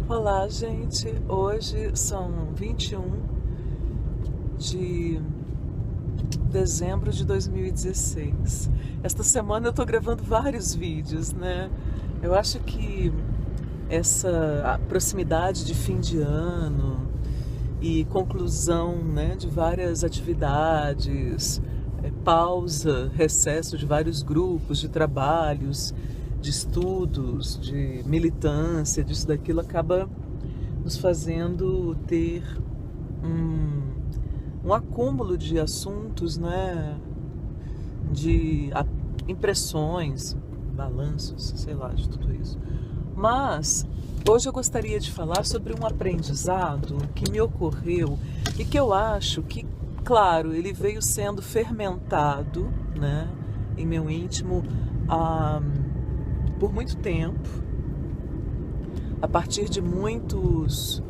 Olá, gente. Hoje são 21 de dezembro de 2016. Esta semana eu tô gravando vários vídeos, né? Eu acho que essa proximidade de fim de ano e conclusão, né, de várias atividades, pausa, recesso de vários grupos de trabalhos, de estudos, de militância, disso, daquilo, acaba nos fazendo ter um acúmulo de assuntos, né? De impressões, balanços, sei lá, de tudo isso. Mas hoje eu gostaria de falar sobre um aprendizado que me ocorreu e que eu acho que, claro, ele veio sendo fermentado, né, em meu íntimo por muito tempo, a partir de muitos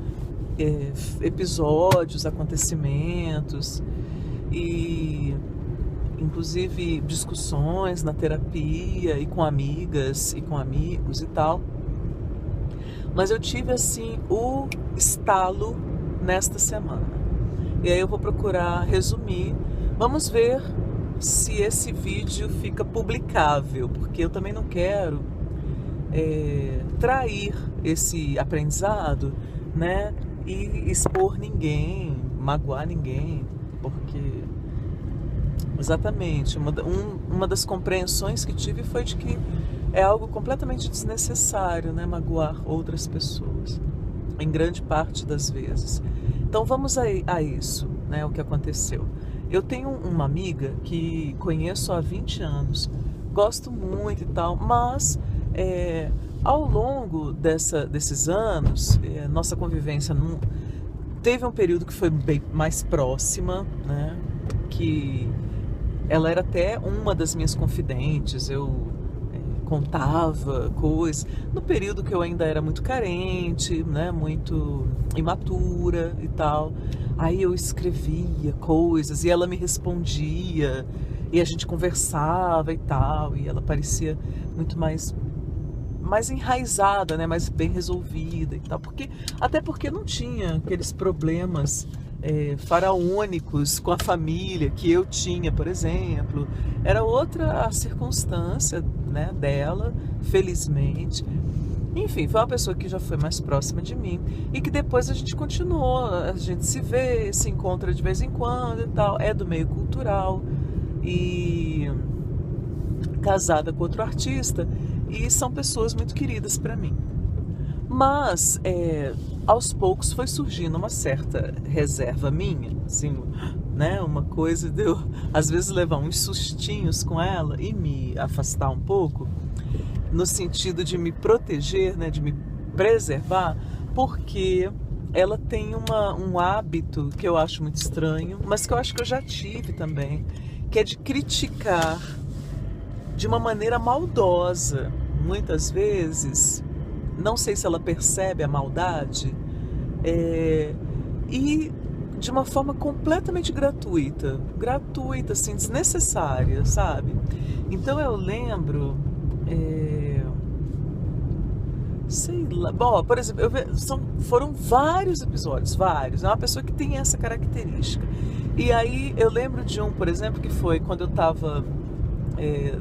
episódios, acontecimentos e inclusive discussões na terapia e com amigas e com amigos e tal. Mas eu tive assim o estalo nesta semana. E aí eu vou procurar resumir. Vamos ver se esse vídeo fica publicável, porque eu também não quero trair esse aprendizado, né? E expor ninguém, magoar ninguém, porque exatamente uma das compreensões que tive foi de que é algo completamente desnecessário, né? Magoar outras pessoas, em grande parte das vezes. Então vamos a isso, né? O que aconteceu. Eu tenho uma amiga que conheço há 20 anos, gosto muito e tal, mas ao longo desses anos, nossa convivência teve um período que foi bem mais próxima, né? Que ela era até uma das minhas confidentes, eu contava coisas, no período que eu ainda era muito carente, né? Muito imatura e tal. Aí eu escrevia coisas e ela me respondia, e a gente conversava e tal, e ela parecia muito mais enraizada, né, mais bem resolvida e tal, até porque não tinha aqueles problemas faraônicos com a família que eu tinha, por exemplo. Era outra a circunstância, né, dela, felizmente. Enfim, foi uma pessoa que já foi mais próxima de mim e que depois a gente continuou, a gente se vê, se encontra de vez em quando e tal, é do meio cultural e casada com outro artista, e são pessoas muito queridas para mim. Mas aos poucos foi surgindo uma certa reserva minha, assim, né? Uma coisa de eu às vezes levar uns sustinhos com ela e me afastar um pouco, no sentido de me proteger, né? De me preservar, porque ela tem um hábito que eu acho muito estranho, mas que eu acho que eu já tive também, que é de criticar de uma maneira maldosa, muitas vezes. Não sei se ela percebe a maldade, e de uma forma completamente gratuita, assim, desnecessária, sabe? Então eu lembro, sei lá, bom, por exemplo, foram vários episódios, vários, é uma pessoa que tem essa característica. E aí eu lembro de um, por exemplo, que foi quando eu estava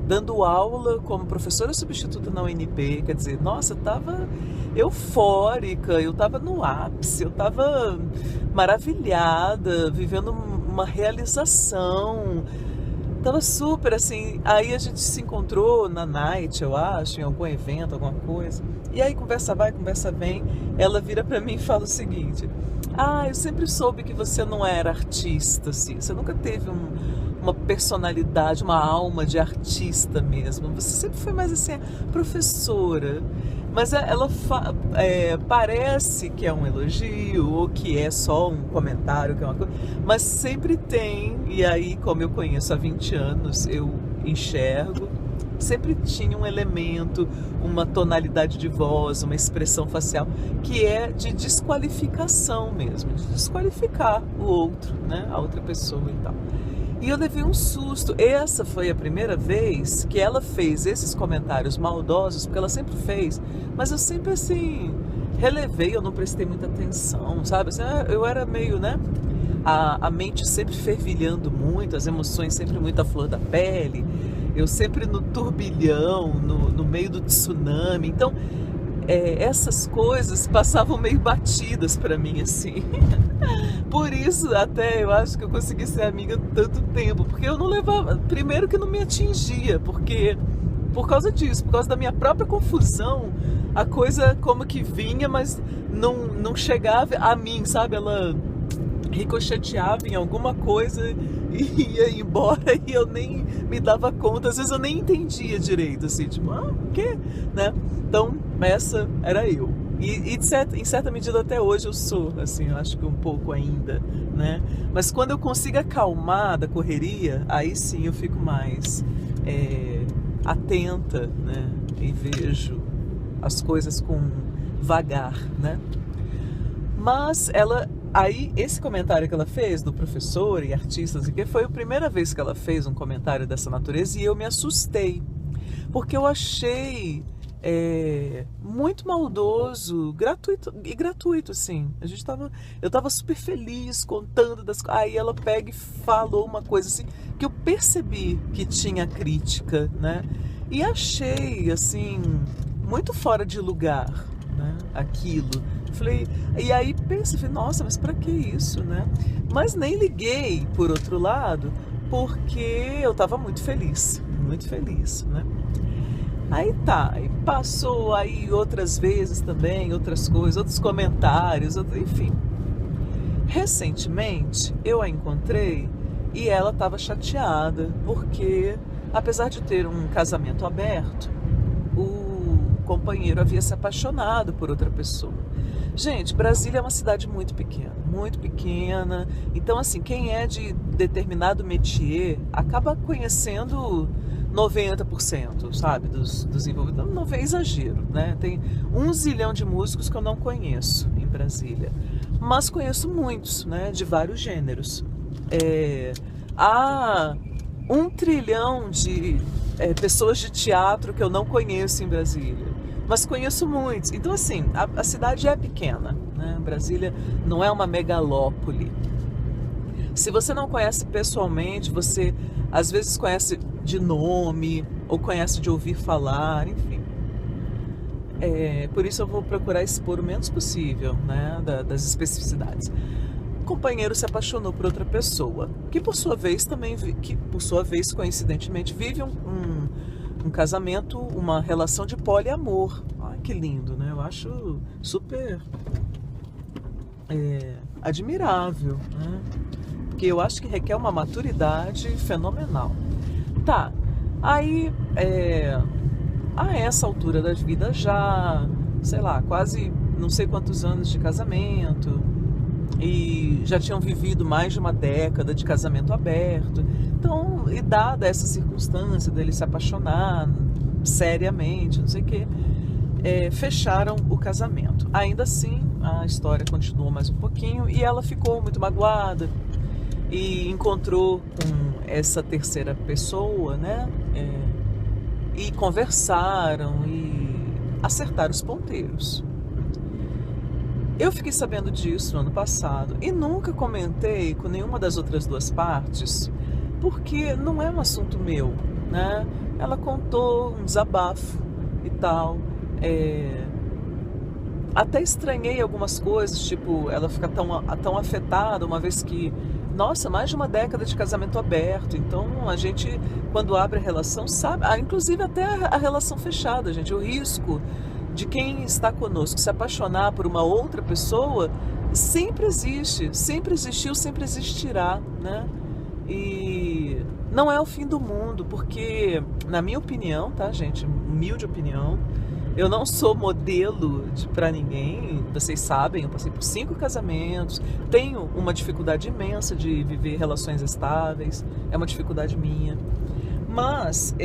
dando aula como professora substituta na UNB, quer dizer, nossa, eu estava eufórica, eu estava no ápice, eu estava maravilhada, vivendo uma realização, estava super assim. Aí a gente se encontrou na night, eu acho, em algum evento, alguma coisa, e aí conversa vai, conversa vem, ela vira para mim e fala o seguinte: eu sempre soube que você não era artista, assim, você nunca teve uma personalidade, uma alma de artista mesmo. Você sempre foi mais assim, professora. Mas ela parece que é um elogio ou que é só um comentário, que é uma coisa, mas sempre tem, e aí, como eu conheço há 20 anos, eu enxergo, sempre tinha um elemento, uma tonalidade de voz, uma expressão facial que é de desqualificação mesmo, de desqualificar o outro, né, a outra pessoa e tal. E eu levei um susto. Essa foi a primeira vez que ela fez esses comentários maldosos, porque ela sempre fez, mas eu sempre assim relevei, eu não prestei muita atenção, sabe? Assim, eu era meio, né? A mente sempre fervilhando muito, as emoções sempre muito à flor da pele, eu sempre no turbilhão, no meio do tsunami. Então, essas coisas passavam meio batidas para mim, assim. Por isso, até eu acho que eu consegui ser amiga tanto tempo, porque eu não levava. Primeiro, que não me atingia, porque por causa disso, por causa da minha própria confusão, a coisa como que vinha, mas não chegava a mim, sabe? Ela ricocheteava em alguma coisa e ia embora e eu nem me dava conta, às vezes eu nem entendia direito, assim, tipo, o quê? Né? Então, essa era eu. E em certa medida até hoje eu sou, assim, eu acho que um pouco ainda, né? Mas quando eu consigo acalmar da correria, aí sim eu fico mais atenta, né? E vejo as coisas com vagar, né? Mas aí esse comentário que ela fez do professor e artistas, que foi a primeira vez que ela fez um comentário dessa natureza e eu me assustei, porque eu achei muito maldoso, gratuito, assim. Eu tava super feliz contando aí ela pega e falou uma coisa assim que eu percebi que tinha crítica, né? E achei assim muito fora de lugar, né? Aquilo. Falei, e aí falei, nossa, mas pra que isso, né? Mas nem liguei, por outro lado, porque eu tava muito feliz, né? Aí tá, e passou aí outras vezes também, outras coisas, outros comentários, enfim. Recentemente, eu a encontrei e ela tava chateada, porque apesar de ter um casamento aberto, o companheiro havia se apaixonado por outra pessoa. Gente, Brasília é uma cidade muito pequena, então assim, quem é de determinado métier acaba conhecendo 90%, sabe, dos envolvidos. Não é exagero, né? Tem 1 zilhão de músicos que eu não conheço em Brasília, mas conheço muitos, né, de vários gêneros. Há 1 trilhão de pessoas de teatro que eu não conheço em Brasília, mas conheço muitos. Então, assim, a cidade é pequena, né? Brasília não é uma megalópole. Se você não conhece pessoalmente, você às vezes conhece de nome, ou conhece de ouvir falar, enfim. Por isso eu vou procurar expor o menos possível, né, das especificidades. O companheiro se apaixonou por outra pessoa, que por sua vez coincidentemente, vive um casamento, uma relação de poliamor. Ai, que lindo, né? Eu acho super admirável, né? Porque eu acho que requer uma maturidade fenomenal. Tá, aí a essa altura da vida já, sei lá, quase não sei quantos anos de casamento, e já tinham vivido mais de uma década de casamento aberto. Então, e dada essa circunstância dele se apaixonar seriamente, não sei o quê, fecharam o casamento. Ainda assim, a história continuou mais um pouquinho e ela ficou muito magoada e encontrou com essa terceira pessoa, né? E conversaram e acertaram os ponteiros. Eu fiquei sabendo disso no ano passado e nunca comentei com nenhuma das outras duas partes, porque não é um assunto meu, né? Ela contou um desabafo e tal. Até estranhei algumas coisas, tipo, ela fica tão afetada, uma vez que, nossa, mais de uma década de casamento aberto. Então a gente, quando abre a relação, sabe, inclusive até a relação fechada, gente, o risco de quem está conosco se apaixonar por uma outra pessoa sempre existe, sempre existiu, sempre existirá, né? E não é o fim do mundo, porque, na minha opinião, tá, gente, humilde opinião, eu não sou modelo para ninguém, vocês sabem, eu passei por 5 casamentos, tenho uma dificuldade imensa de viver relações estáveis, é uma dificuldade minha, mas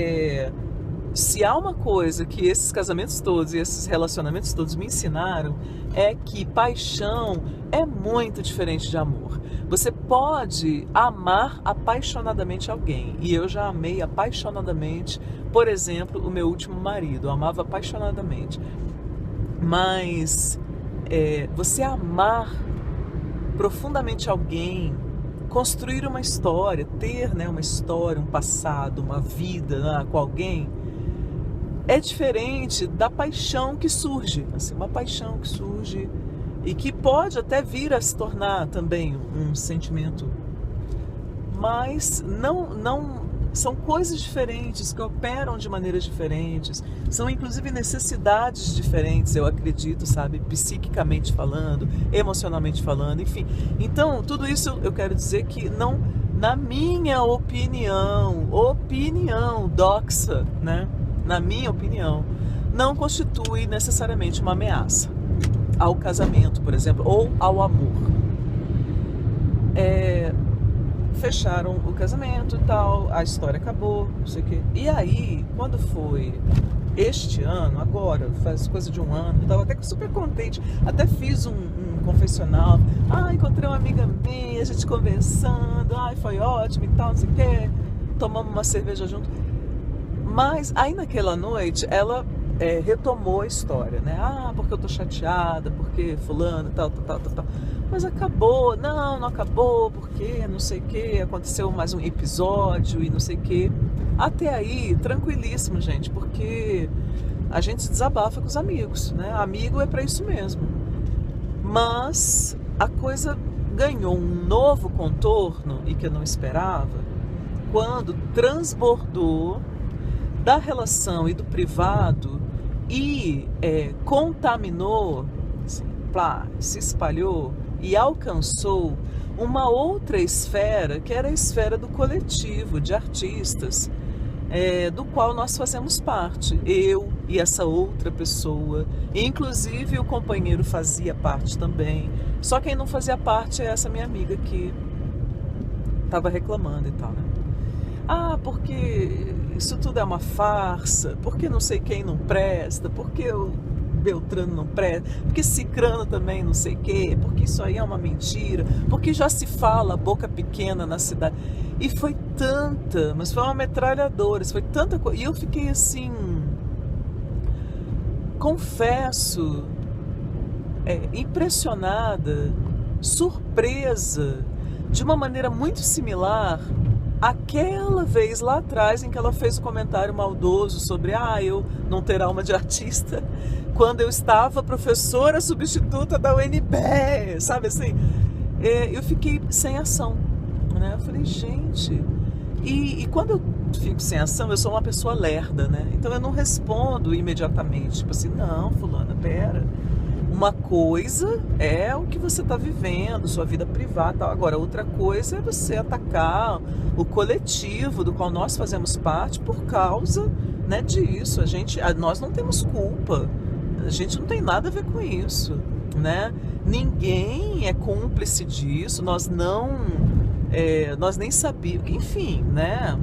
se há uma coisa que esses casamentos todos e esses relacionamentos todos me ensinaram, é que paixão é muito diferente de amor. Você pode amar apaixonadamente alguém, e eu já amei apaixonadamente, por exemplo, o meu último marido, eu amava apaixonadamente, mas você amar profundamente alguém, construir uma história, ter, né, uma história, um passado, uma vida, né, com alguém, é diferente da paixão que surge, assim, uma paixão que surge e que pode até vir a se tornar também um sentimento, mas não são coisas diferentes que operam de maneiras diferentes, são inclusive necessidades diferentes, eu acredito, sabe, psiquicamente falando, emocionalmente falando, enfim. Então, tudo isso eu quero dizer que não, na minha opinião, doxa, né? Na minha opinião, não constitui necessariamente uma ameaça ao casamento, por exemplo, ou ao amor. Fecharam o casamento e tal, a história acabou, não sei o quê. E aí, quando foi este ano, agora, faz coisa de um ano, eu tava até super contente, até fiz um confessional, encontrei uma amiga minha, a gente conversando, foi ótimo e tal, não sei o quê, tomamos uma cerveja junto. Mas aí naquela noite ela retomou a história, né? Porque eu tô chateada, porque fulano, tal. Mas acabou, não acabou, porque não sei o que, aconteceu mais um episódio e não sei o que. Até aí, tranquilíssimo, gente, porque a gente se desabafa com os amigos, né? Amigo é pra isso mesmo. Mas a coisa ganhou um novo contorno e que eu não esperava quando transbordou da relação e do privado e contaminou, assim, se espalhou e alcançou uma outra esfera, que era a esfera do coletivo, de artistas, do qual nós fazemos parte, eu e essa outra pessoa, inclusive o companheiro fazia parte também, só quem não fazia parte é essa minha amiga que estava reclamando e tal, né? Porque isso tudo é uma farsa, porque não sei quem não presta, porque o Beltrano não presta, porque Cicrano também não sei o quê, porque isso aí é uma mentira, porque já se fala boca pequena na cidade. E foi tanta, mas foi uma metralhadora, foi tanta coisa. E eu fiquei assim, confesso, impressionada, surpresa, de uma maneira muito similar aquela vez lá atrás em que ela fez o comentário maldoso sobre eu não ter alma de artista, quando eu estava professora substituta da UNB, sabe assim? Eu fiquei sem ação, né? Eu falei, gente... E quando eu fico sem ação, eu sou uma pessoa lerda, né? Então eu não respondo imediatamente, tipo assim, não, fulana, pera... Uma coisa é o que você está vivendo, sua vida privada, tal. Agora, outra coisa é você atacar o coletivo do qual nós fazemos parte por causa, né, disso. Nós não temos culpa, a gente não tem nada a ver com isso, né? Ninguém é cúmplice disso, nós nem sabíamos, enfim, né?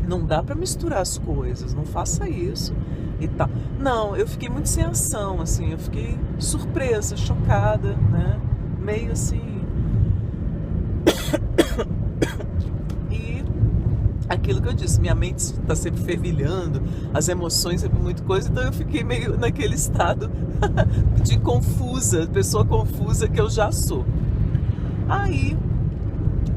Não dá para misturar as coisas, não faça isso. E tal. Não, eu fiquei muito sem ação, assim, eu fiquei surpresa, chocada, né? Meio assim. E aquilo que eu disse, minha mente está sempre fervilhando, as emoções sempre muito coisa, então eu fiquei meio naquele estado de confusa, pessoa confusa que eu já sou. Aí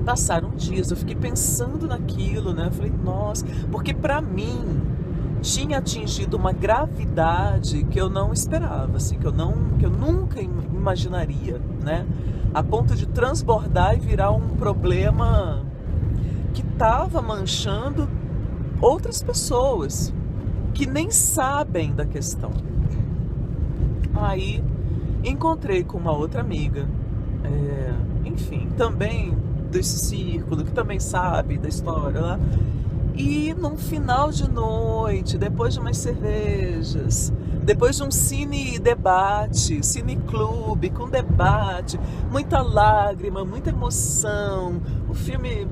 passaram dias, eu fiquei pensando naquilo, né? Eu falei, nossa, porque pra mim tinha atingido uma gravidade que eu não esperava, assim, que eu nunca imaginaria, né? A ponto de transbordar e virar um problema que estava manchando outras pessoas que nem sabem da questão. Aí encontrei com uma outra amiga, enfim, também desse círculo, que também sabe da história lá. E num final de noite, depois de umas cervejas, depois de um cine-debate, cine-clube com debate, muita lágrima, muita emoção, o filme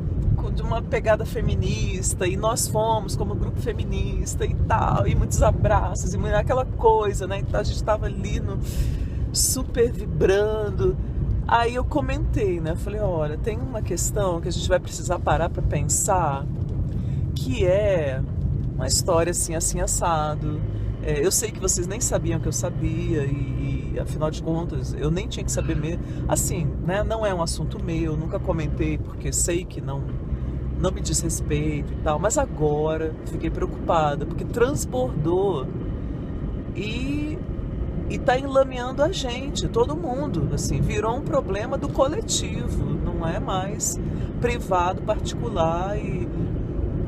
de uma pegada feminista, e nós fomos como grupo feminista e tal, e muitos abraços, e aquela coisa, né? Então a gente estava ali super vibrando. Aí eu comentei, né? Eu falei, olha, tem uma questão que a gente vai precisar parar para pensar, que é uma história assim, assim, assado. Eu sei que vocês nem sabiam que eu sabia, e e afinal de contas eu nem tinha que saber mesmo. Assim, né? Não é um assunto meu, nunca comentei porque sei que não me diz respeito e tal, mas agora fiquei preocupada porque transbordou e tá enlameando a gente, todo mundo, assim, virou um problema do coletivo, não é mais privado, particular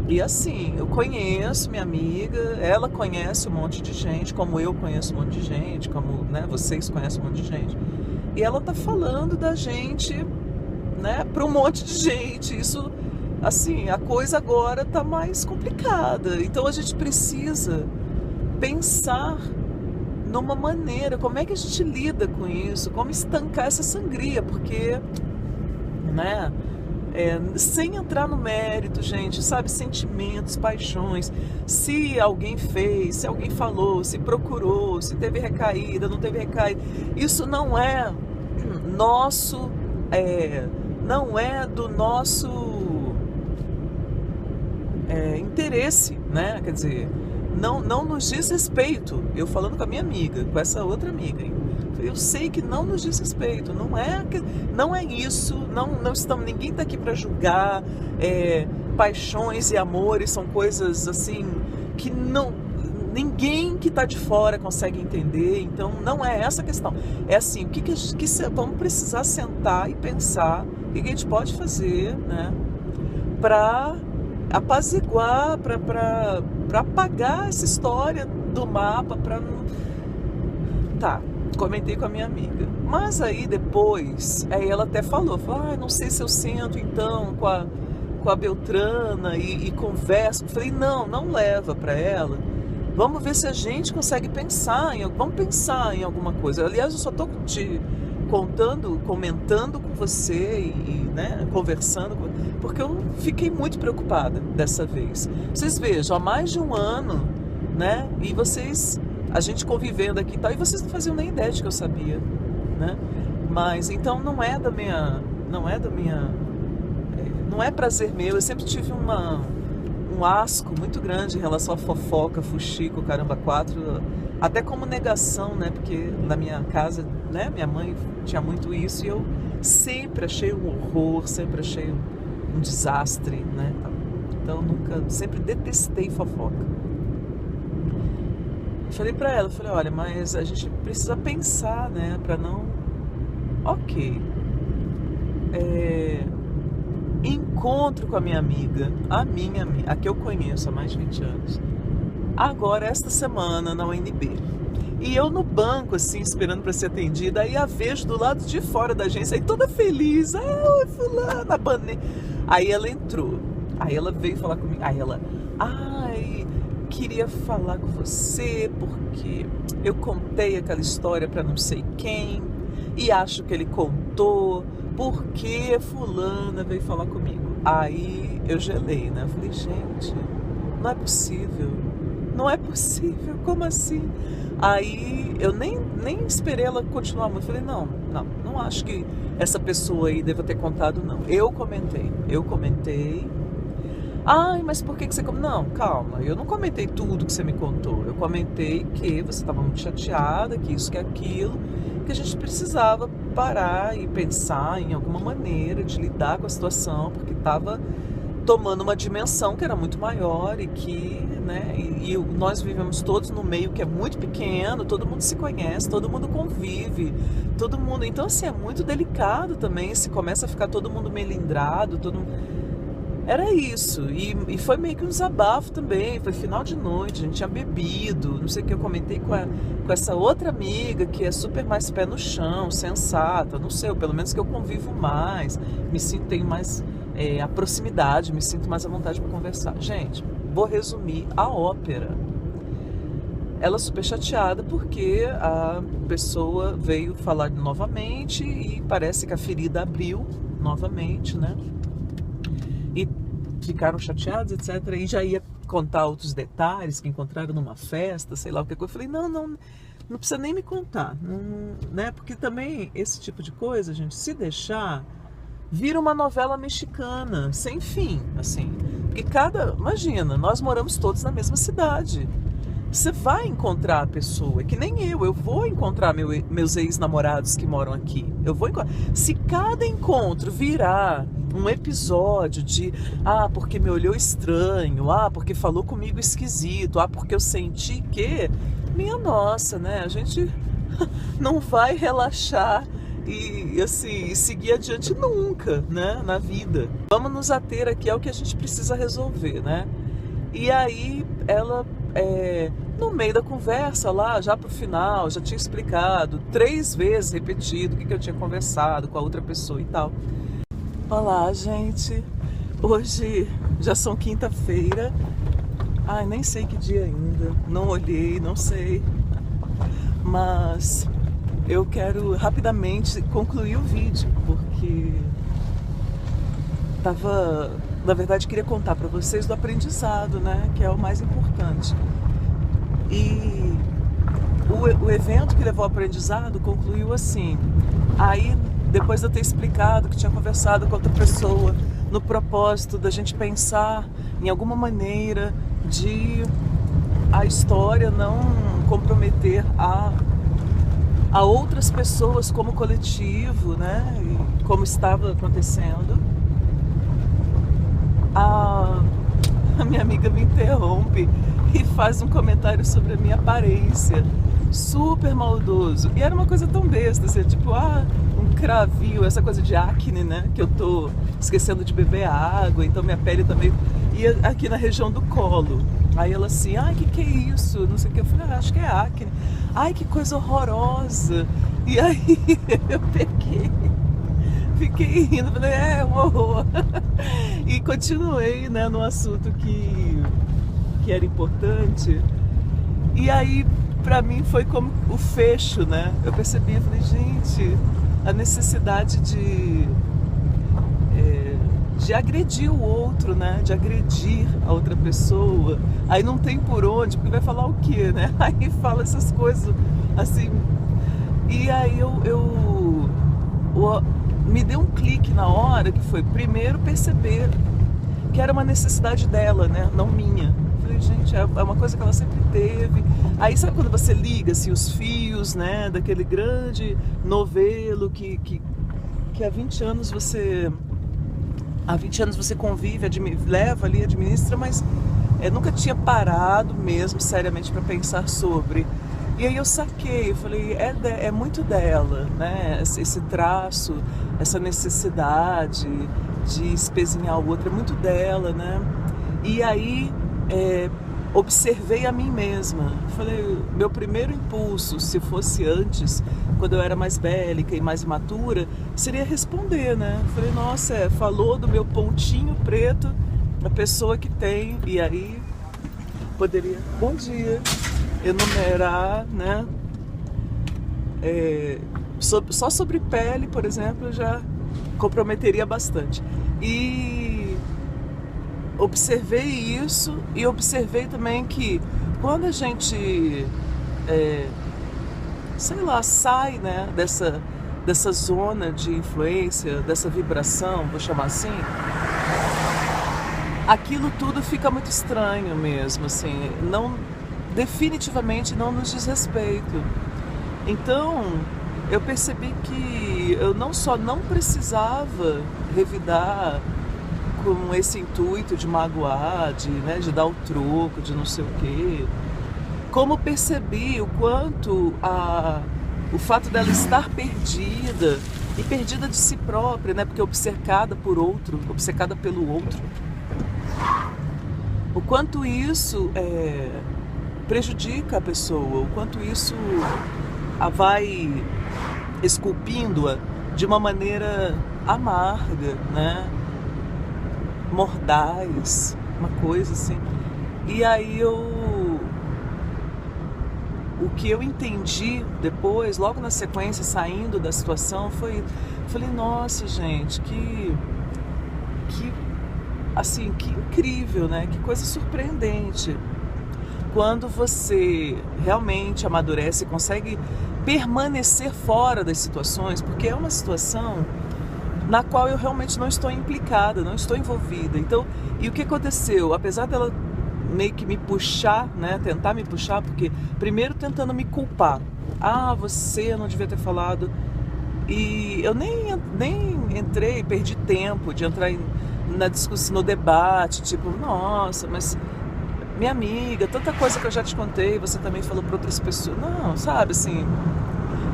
e assim, eu conheço minha amiga, ela conhece um monte de gente, como eu conheço um monte de gente, como, né, vocês conhecem um monte de gente, e ela tá falando da gente, né, para um monte de gente, isso, assim, a coisa agora tá mais complicada, então a gente precisa pensar numa maneira, como é que a gente lida com isso, como estancar essa sangria, porque, né, sem entrar no mérito, gente, sabe, sentimentos, paixões, se alguém fez, se alguém falou, se procurou, se teve recaída, não teve recaída, isso não é nosso, não é do nosso interesse, né, quer dizer, não nos diz respeito. Eu falando com a minha amiga, com essa outra amiga, eu sei que não nos diz respeito. Não é isso. Não estamos. Ninguém está aqui para julgar. Paixões e amores são coisas assim que ninguém que está de fora consegue entender. Então não é essa a questão. É assim, vamos precisar sentar e pensar o que a gente pode fazer, né, para apaziguar, para apagar essa história do mapa, para não... Tá, comentei com a minha amiga. Mas aí depois, ela até falou, não sei se eu sento então com a Beltrana e converso. Falei, não leva para ela. Vamos ver se a gente consegue vamos pensar em alguma coisa. Aliás, eu só tô te comentando com você e né, conversando, porque eu fiquei muito preocupada dessa vez. Vocês vejam, há mais de um ano, né, e a gente convivendo aqui e tal, e vocês não faziam nem ideia de que eu sabia, né, mas então não é prazer meu, eu sempre tive um asco muito grande em relação a fofoca, fuxico, caramba, quatro, até como negação, né? Porque na minha casa, né? Minha mãe tinha muito isso e eu sempre achei um horror, sempre achei um desastre, né? Então sempre detestei fofoca. Falei pra ela, olha, mas a gente precisa pensar, né? Pra não... Ok. Encontro com a minha amiga, a que eu conheço há mais de 20 anos, agora esta semana na UNB, e eu no banco assim, esperando para ser atendida, aí a vejo do lado de fora da agência, aí toda feliz, oi fulana, aí ela entrou, aí ela veio falar comigo, aí ela, queria falar com você, porque eu contei aquela história para não sei quem, e acho que ele contou, porque fulana veio falar comigo. Aí eu gelei, né? Eu falei, gente, não é possível, como assim? Aí eu nem esperei ela continuar muito. Eu falei, não acho que essa pessoa aí deva ter contado, não. Eu comentei. Mas por que você... Não, calma, eu não comentei tudo que você me contou. Eu comentei que você estava muito chateada, que isso, que aquilo, que a gente precisava parar e pensar em alguma maneira de lidar com a situação, porque estava tomando uma dimensão que era muito maior e que, né, e nós vivemos todos no meio que é muito pequeno, todo mundo se conhece, todo mundo convive, todo mundo... Então, assim, é muito delicado também, se começa a ficar todo mundo melindrado, Era isso, e foi meio que um desabafo também, foi final de noite, a gente tinha bebido, não sei o que, eu comentei com essa outra amiga que é super mais pé no chão, sensata, não sei, pelo menos que eu convivo mais, tenho mais a proximidade, me sinto mais à vontade para conversar. Gente, vou resumir a ópera. Ela super chateada porque a pessoa veio falar novamente e parece que a ferida abriu novamente, né? E ficaram chateados, etc. E já ia contar outros detalhes que encontraram numa festa, sei lá o que. Eu falei, não precisa nem me contar, né? Porque também esse tipo de coisa, gente, se deixar, vira uma novela mexicana, sem fim, assim. Porque imagina, nós moramos todos na mesma cidade. você vai encontrar a pessoa, é que nem eu vou encontrar meus ex-namorados que moram aqui. Eu vou encontrar. Se cada encontro virar um episódio de porque me olhou estranho, porque falou comigo esquisito, porque eu senti que, minha nossa, né? A gente não vai relaxar e assim, seguir adiante nunca, né, na vida. Vamos nos ater aqui ao que a gente precisa resolver, né? E aí ela, no meio da conversa lá, já pro final, já tinha explicado 3 vezes repetido o que eu tinha conversado com a outra pessoa e tal. Olá, gente. Hoje já são quinta-feira. Ai, nem sei que dia ainda. Não olhei, não sei. Mas eu quero rapidamente concluir o vídeo, porque na verdade, queria contar para vocês do aprendizado, né? Que é o mais importante. E o evento que levou ao aprendizado concluiu assim. Aí, depois de eu ter explicado que tinha conversado com outra pessoa no propósito da gente pensar em alguma maneira de a história não comprometer a outras pessoas como coletivo, né? E como estava acontecendo, a minha amiga me interrompe e faz um comentário sobre a minha aparência, super maldoso. E era uma coisa tão besta, assim, tipo, um cravio, essa coisa de acne, né? Que eu tô esquecendo de beber água, então minha pele tá meio... E aqui na região do colo. Aí ela assim, que é isso? Não sei o que. Eu falei, acho que é acne. Ai, que coisa horrorosa. E aí eu fiquei rindo, falei, um horror. E continuei, né, no assunto que era importante. E aí, pra mim, foi como o fecho, né? Eu percebi, falei, gente, a necessidade de agredir o outro, né? De agredir a outra pessoa. Aí não tem por onde, porque vai falar o quê, né? Aí fala essas coisas, assim. E aí me deu um clique na hora, que foi primeiro perceber que era uma necessidade dela, né? Não minha. Falei, gente, é uma coisa que ela sempre teve. Aí sabe quando você liga assim, os fios, né? Daquele grande novelo que há 20 anos você... Há 20 anos você convive, leva ali, administra, mas nunca tinha parado mesmo seriamente para pensar sobre. E aí eu saquei, eu falei, é muito dela, né? Esse traço, essa necessidade de espezinhar o outro, é muito dela, né? E aí observei a mim mesma. Falei, meu primeiro impulso, se fosse antes, quando eu era mais bélica e mais imatura, seria responder, né? Falei, nossa, falou do meu pontinho preto, a pessoa que tem, e aí poderia, bom dia, enumerar, né? Só sobre pele, por exemplo, eu já comprometeria bastante. E observei isso e observei também que quando a gente, sai, né, dessa zona de influência, dessa vibração, vou chamar assim, aquilo tudo fica muito estranho mesmo, assim, definitivamente não nos diz respeito. Então, eu percebi que eu não só não precisava revidar com esse intuito de magoar, de dar o troco, de não sei o quê, como percebi o quanto o fato dela estar perdida, e perdida de si própria, né, porque obcecada pelo outro, o quanto isso prejudica a pessoa, o quanto isso a vai esculpindo-a de uma maneira amarga, né? Mordaz, uma coisa assim. E aí o que eu entendi depois, logo na sequência, saindo da situação, falei, nossa, gente, que incrível, né? Que coisa surpreendente. Quando você realmente amadurece e consegue permanecer fora das situações, porque é uma situação na qual eu realmente não estou implicada, não estou envolvida. Então, e o que aconteceu? Apesar dela meio que me puxar, né? Tentar me puxar, porque primeiro tentando me culpar. Ah, você não devia ter falado. E eu nem entrei, perdi tempo de entrar na discussão, no debate, tipo, nossa, mas minha amiga, tanta coisa que eu já te contei, você também falou para outras pessoas. Não, sabe, assim,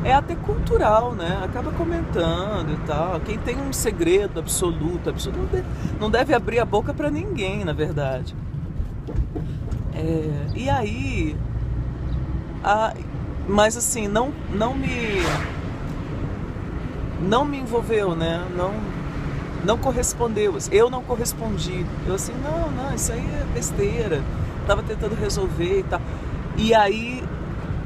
é até cultural, né? Acaba comentando e tal. Quem tem um segredo absoluto, não deve abrir a boca para ninguém, na verdade. E aí, mas assim, não me envolveu, né? Não correspondeu. Eu não correspondi. Eu assim, não, isso aí é besteira. Tava tentando resolver e tal. E aí,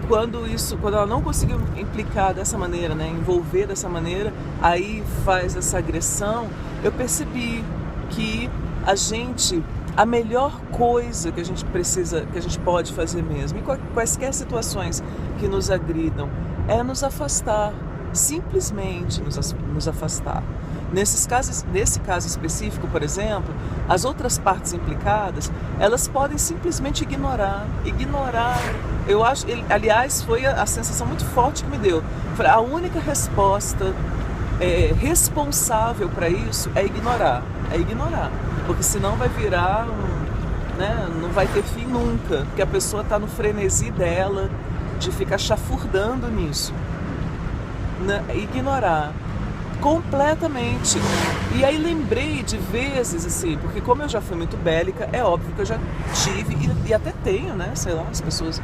quando ela não conseguiu implicar dessa maneira, né? Envolver dessa maneira, aí faz essa agressão, eu percebi que a melhor coisa que a gente precisa, que a gente pode fazer mesmo, em quaisquer situações que nos agridam, é nos afastar. Simplesmente nos afastar. Nesse caso específico, por exemplo, as outras partes implicadas, elas podem simplesmente ignorar. Eu acho, aliás, foi a sensação muito forte que me deu. A única resposta responsável para isso é ignorar. Porque senão vai virar né, não vai ter fim nunca, porque a pessoa está no frenesi dela de ficar chafurdando nisso. Ignorar completamente. E aí lembrei de vezes, assim, porque como eu já fui muito bélica, é óbvio que eu já tive e até tenho, né, sei lá, as pessoas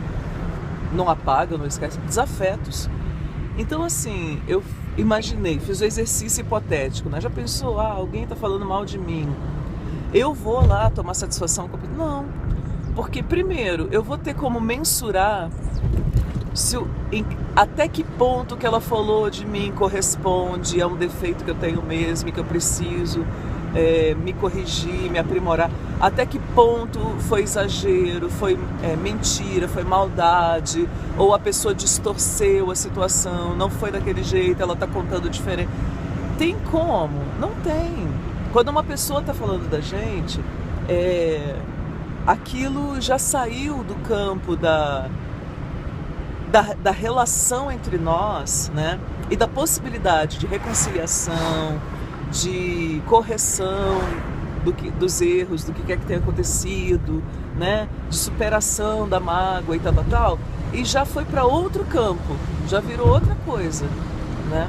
não apagam, não esquecem, desafetos. Então, assim, eu imaginei, fiz o exercício hipotético, né, já pensou, alguém tá falando mal de mim, eu vou lá tomar satisfação? Não, porque primeiro, eu vou ter como mensurar até que ponto que ela falou de mim corresponde a um defeito que eu tenho mesmo e que eu preciso me corrigir, me aprimorar. Até que ponto foi exagero, foi mentira, foi maldade, ou a pessoa distorceu a situação, não foi daquele jeito, ela está contando diferente. Tem como? Não tem. Quando uma pessoa está falando da gente, aquilo já saiu do campo da relação entre nós, né? E da possibilidade de reconciliação, de correção dos erros, do que quer que tenha acontecido, né? De superação da mágoa e tal, e já foi para outro campo, já virou outra coisa, né?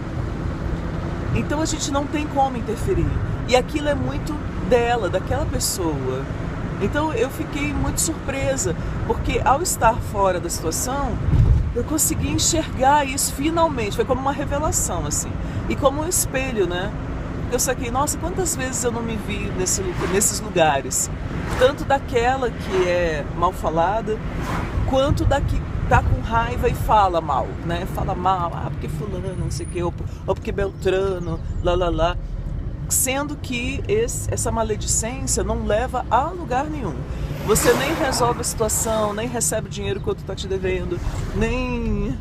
Então a gente não tem como interferir, e aquilo é muito dela, daquela pessoa. Então eu fiquei muito surpresa, porque ao estar fora da situação, eu consegui enxergar isso finalmente, foi como uma revelação, assim, e como um espelho, né? Eu saquei, nossa, quantas vezes eu não me vi nesses lugares, tanto daquela que é mal falada, quanto da que tá com raiva e fala mal, né? Fala mal, porque fulano, não sei o que, ou porque Beltrano, lá. Sendo que essa maledicência não leva a lugar nenhum. Você nem resolve a situação, nem recebe o dinheiro que o outro está te devendo, nem,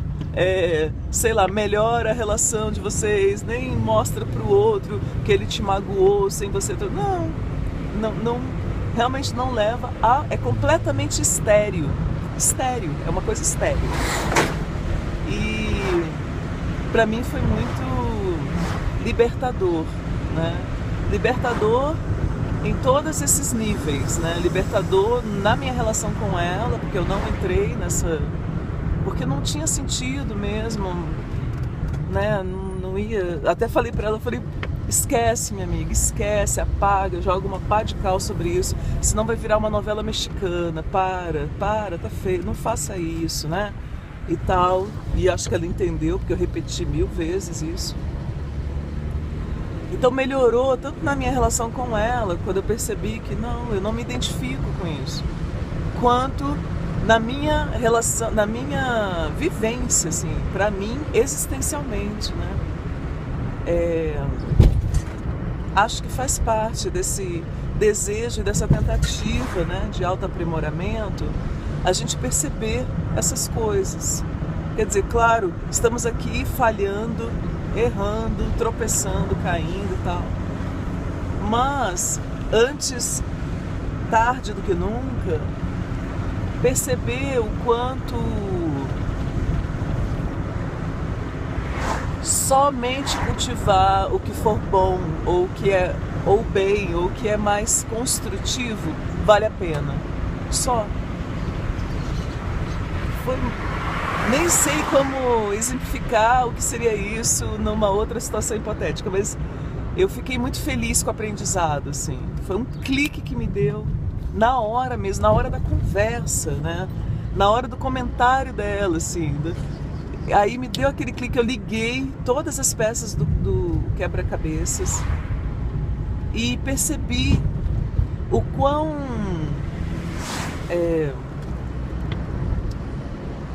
melhora a relação de vocês, nem mostra para o outro que ele te magoou sem você... Não, realmente não leva a... É completamente estéril. Estéril, é uma coisa estéril. E para mim foi muito libertador, né? Libertador em todos esses níveis, né? Libertador na minha relação com ela, porque eu não entrei nessa... Porque não tinha sentido mesmo, né? Não ia... Até falei pra ela, esquece, minha amiga, esquece, apaga, joga uma pá de cal sobre isso, senão vai virar uma novela mexicana, para, tá feio, não faça isso, né? E tal, e acho que ela entendeu, porque eu repeti 1000 vezes isso. Então melhorou tanto na minha relação com ela, quando eu percebi que eu não me identifico com isso, quanto na minha relação, na minha vivência, assim, pra mim, existencialmente, né? Acho que faz parte desse desejo, dessa tentativa, né, de autoaprimoramento, a gente perceber essas coisas. Quer dizer, claro, estamos aqui falhando, errando, tropeçando, caindo e tal. Mas, antes tarde do que nunca, perceber o quanto somente cultivar o que for bom, ou o que é ou bem, ou o que é mais construtivo, vale a pena. Só. Foi, nem sei como exemplificar o que seria isso numa outra situação hipotética, mas eu fiquei muito feliz com o aprendizado, assim. Foi um clique que me deu na hora mesmo, na hora da conversa, né? Na hora do comentário dela, assim. Aí me deu aquele clique, eu liguei todas as peças do quebra-cabeças e percebi o quão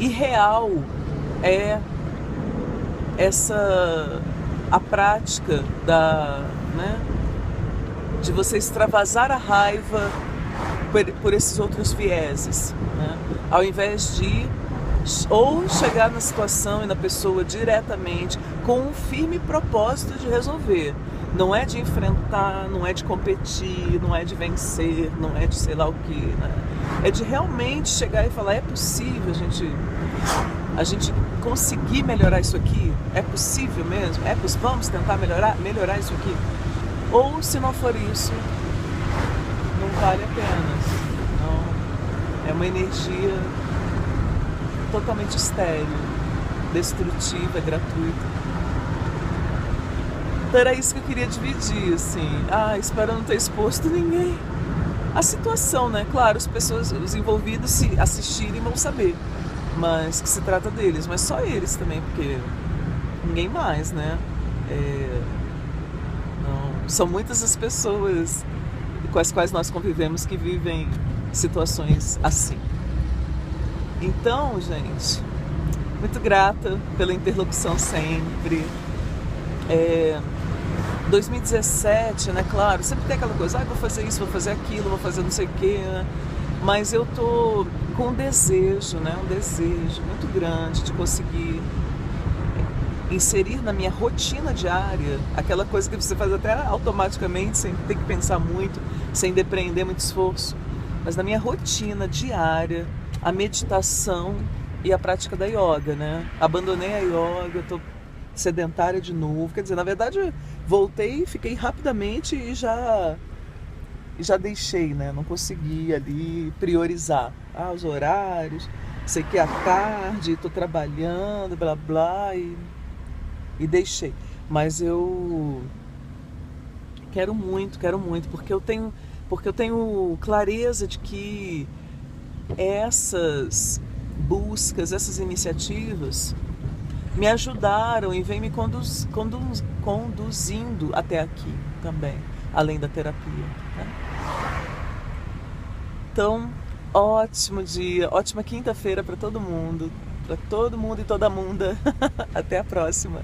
irreal é a prática né, de você extravasar a raiva por esses outros vieses, né? Ao invés de ou chegar na situação e na pessoa diretamente com um firme propósito de resolver. Não é de enfrentar, não é de competir, não é de vencer, não é de sei lá o que, né? É de realmente chegar e falar, é possível a gente conseguir melhorar isso aqui? É possível mesmo? Vamos tentar melhorar isso aqui? Ou se não for isso, não vale a pena. Não, é uma energia totalmente estéril, destrutiva, gratuita. Então era isso que eu queria dividir, assim. Espero não ter exposto ninguém. A situação, né? Claro, os envolvidos, se assistirem, vão saber. Mas que se trata deles, mas só eles também, porque ninguém mais, né? Não, são muitas as pessoas com as quais nós convivemos que vivem situações assim. Então, gente, muito grata pela interlocução sempre. 2017, né, claro, sempre tem aquela coisa, vou fazer isso, vou fazer aquilo, vou fazer não sei o quê, né? Mas eu tô com um desejo, né, um desejo muito grande de conseguir inserir na minha rotina diária aquela coisa que você faz até automaticamente, sem ter que pensar muito, sem depender muito esforço, mas na minha rotina diária, a meditação e a prática da yoga, né? Abandonei a yoga, tô sedentária de novo, quer dizer, na verdade voltei, fiquei rapidamente e já deixei, né? Não consegui ali priorizar os horários, sei que é à tarde, tô trabalhando, blá blá, e deixei. Mas eu quero muito, porque eu tenho clareza de que essas buscas, essas iniciativas me ajudaram e vem me conduzindo até aqui também, além da terapia, né? Então, ótimo dia, ótima quinta-feira para todo mundo e toda munda. Até a próxima.